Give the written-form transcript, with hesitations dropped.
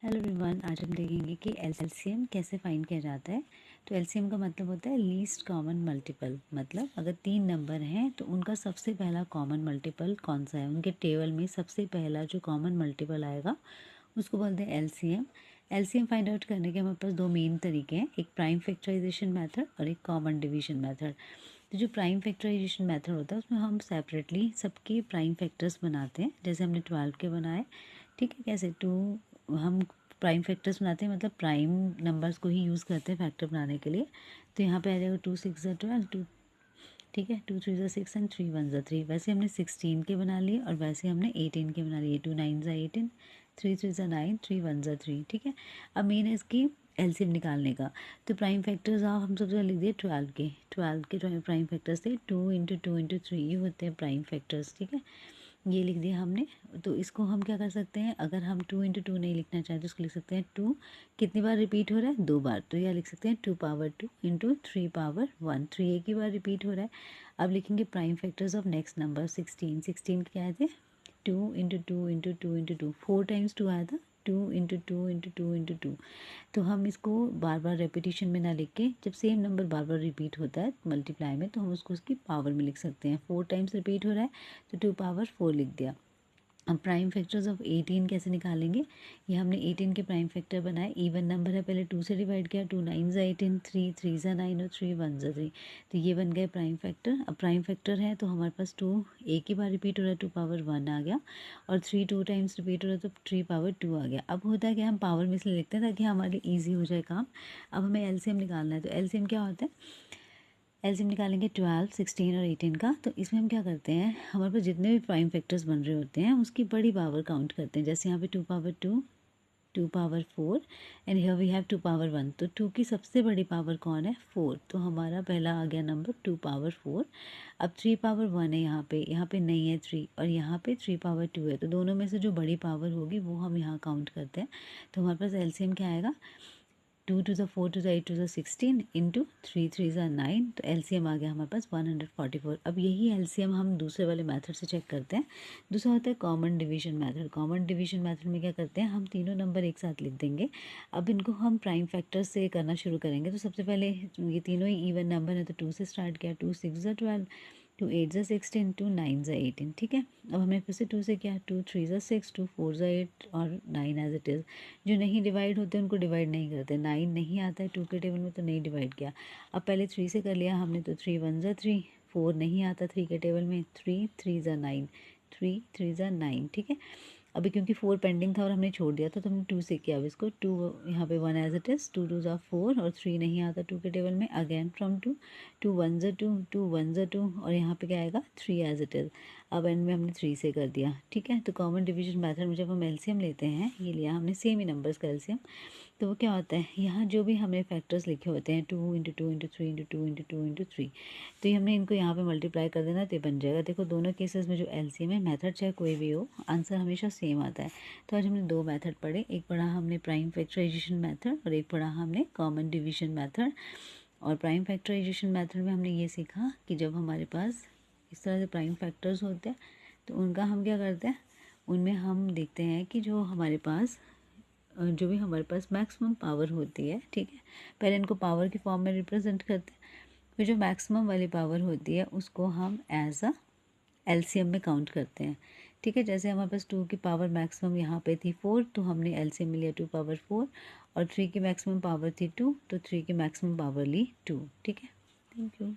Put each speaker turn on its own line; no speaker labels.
Hello everyone, आज हम देखेंगे कि एलसीएम कैसे फाइंड किया जाता है। तो एलसीएम का मतलब होता है लीस्ट कॉमन मल्टीपल। मतलब अगर 3 नंबर हैं तो उनका सबसे पहला कॉमन मल्टीपल कौन सा है, उनके टेबल में सबसे पहला जो कॉमन मल्टीपल आएगा उसको बोलते हैं एलसीएम। एलसीएम फाइंड आउट करने के हमारे पास दो मेन तरीके हैं, एक प्राइम फैक्टराइजेशन मेथड और एक कॉमन डिवीजन मेथड। तो जो प्राइम फैक्टराइजेशन मेथड होता है उसमें हम सेपरेटली सबके प्राइम फैक्टर्स बनाते हैं, जैसे हमने 12 के बनाए। ठीक है, कैसे हम प्राइम फैक्टर्स बनाते हैं, मतलब प्राइम नंबर्स को ही यूज़ करते हैं फैक्टर बनाने के लिए। तो यहाँ पे आ जाएगा 2 6 12 2। ठीक है, 2 3 6 एंड 3 1 3। वैसे हमने 16 के बना लिए और वैसे हमने 18 के बना लिए। 2 9 18, 3 3 9, 3 1 3। ठीक है, अब मेन है इसकी एलसीएम निकालने का। तो प्राइम फैक्टर्स हम सबसे पहले लिख दिए 12 के प्राइम फैक्टर्स थे 2 इंटू 2 इंटू 3, ये होते हैं प्राइम फैक्टर्स। ठीक है, ये लिख दिया हमने। तो इसको हम क्या कर सकते हैं, अगर हम 2 इंटू 2 नहीं लिखना चाहें तो इसको लिख सकते हैं 2 कितनी बार रिपीट हो रहा है, 2 बार। तो यह लिख सकते हैं 2 पावर 2 इंटू 3 पावर 1। 3 एक ही बार रिपीट हो रहा है। अब लिखेंगे prime factors of next number 16। 16 क्या आए थे, 2 इंटू 2 इंटू 2 इंटू 2, 4 टाइम्स 2 आया था, 2 इंटू 2 इंटू 2 इंटू 2। तो हम इसको बार बार रेपिटेशन में ना लिख के, जब सेम नंबर बार बार रिपीट होता है मल्टीप्लाई में, तो हम उसको उसकी पावर में लिख सकते हैं। 4 टाइम्स रिपीट हो रहा है तो 2 पावर 4 लिख दिया। अब प्राइम फैक्टर्स ऑफ 18 कैसे निकालेंगे, ये हमने 18 के प्राइम फैक्टर बनाए। इवन नंबर है, पहले 2 से डिवाइड किया, 2 9 18, 3 3 9 और 3 1 3। तो ये बन गए प्राइम फैक्टर। अब प्राइम फैक्टर है तो हमारे पास 2 एक ही बार रिपीट हो रहा है, 2 पावर 1 आ गया, और 3 2 टाइम्स रिपीट हो रहा है तो 3 पावर 2 आ गया। अब होता है कि हम पावर में इसलिए लिखते हैं ताकि हमारे लिए ईजी हो जाए काम। अब हमें एलसीएम निकालना है, तो एलसीएम क्या होता है, एलसीएम निकालेंगे 12 16 और 18 का। तो इसमें हम क्या करते हैं, हमारे पास जितने भी प्राइम फैक्टर्स बन रहे होते हैं उसकी बड़ी पावर काउंट करते हैं। जैसे यहाँ पे 2 power 2, 2 power 4 and here we have 2 power 1। तो 2 की सबसे बड़ी पावर कौन है, 4। तो हमारा पहला आ गया नंबर 2 पावर 4। अब 3 पावर 1 है, यहाँ पे नहीं है 3, और यहाँ पे 3 पावर 2 है। तो दोनों में से जो बड़ी पावर होगी वो हम यहाँ काउंट करते हैं। तो हमारे पास एलसीएम क्या आएगा, 2 to the 4 to the 8 to the 16 into 3 3 9। तो एलसीएम आ गया हमारे पास 144। अब यही एलसीएम हम दूसरे वाले मेथड से चेक करते हैं। दूसरा होता है common division method. Common division method में क्या करते हैं, हम तीनों नंबर एक साथ लिख देंगे। अब इनको हम प्राइम फैक्टर से करना शुरू करेंगे। तो सबसे पहले ये तीनों ही इवन नंबर है तो 2 से स्टार्ट किया, 2 6 12, 2 8 16, 2 9 18। ठीक है, अब हमने फिर से 2 से किया, 2 3 6, 2 4 8 और 9 एज इट इज़। जो नहीं डिवाइड होते उनको डिवाइड नहीं करते। 9 नहीं आता है 2 के टेबल में तो नहीं डिवाइड किया। अब पहले 3 से कर लिया हमने, तो 3 1 3। 4 नहीं आता 3 के टेबल में, 3 3 9, 3 3 9। ठीक है, अभी क्योंकि 4 पेंडिंग था और हमने छोड़ दिया था तो हमने 2 से किया। अब इसको 2 यहाँ पे 1 एज इट इज़, 2 2 4 और 3 नहीं आता 2 के टेबल में, अगेन फ्रॉम 2, 2 1 2, 2 1 2 और यहाँ पे क्या आएगा 3 एज इट इज़। अब एंड में हमने 3 से कर दिया। ठीक है, तो कॉमन डिवीजन मेथड में जब हम एलसीएम लेते हैं, ये लिया हमने सेम ही नंबर्स का एलसीएम, तो वो क्या होता है, यहाँ जो भी हमने फैक्टर्स लिखे होते हैं 2 into 2 into 3 into 2 into 2 into 3, तो ये हमने इनको यहाँ पे मल्टीप्लाई कर देना, तो बन जाएगा। देखो दोनों केसेस में जो एलसीएम है, मेथड चाहे कोई भी हो, आंसर हमेशा सेम आता है। तो आज हमने दो मेथड पढ़े, एक पढ़ा हमने प्राइम फैक्टराइजेशन मेथड और एक पढ़ा हमने कॉमन डिवीजन मेथड। और प्राइम फैक्टराइजेशन मेथड में हमने ये सीखा कि जब हमारे पास इस तरह से प्राइम फैक्टर्स होते हैं तो उनका हम क्या करते हैं, उनमें हम देखते हैं कि जो भी हमारे पास मैक्सिमम पावर होती है, ठीक है, पहले इनको पावर की फॉर्म में रिप्रेजेंट करते हैं, फिर जो मैक्सिमम वाली पावर होती है उसको हम एज अ एलसीएम में काउंट करते हैं। ठीक है, जैसे हमारे पास 2 की पावर मैक्सिमम यहाँ पे थी 4, तो हमने एलसीएम में लिया 2 पावर 4, और 3 की मैक्सिमम पावर थी 2, तो 3 की मैक्सिमम पावर ली 2। ठीक है, थैंक यू।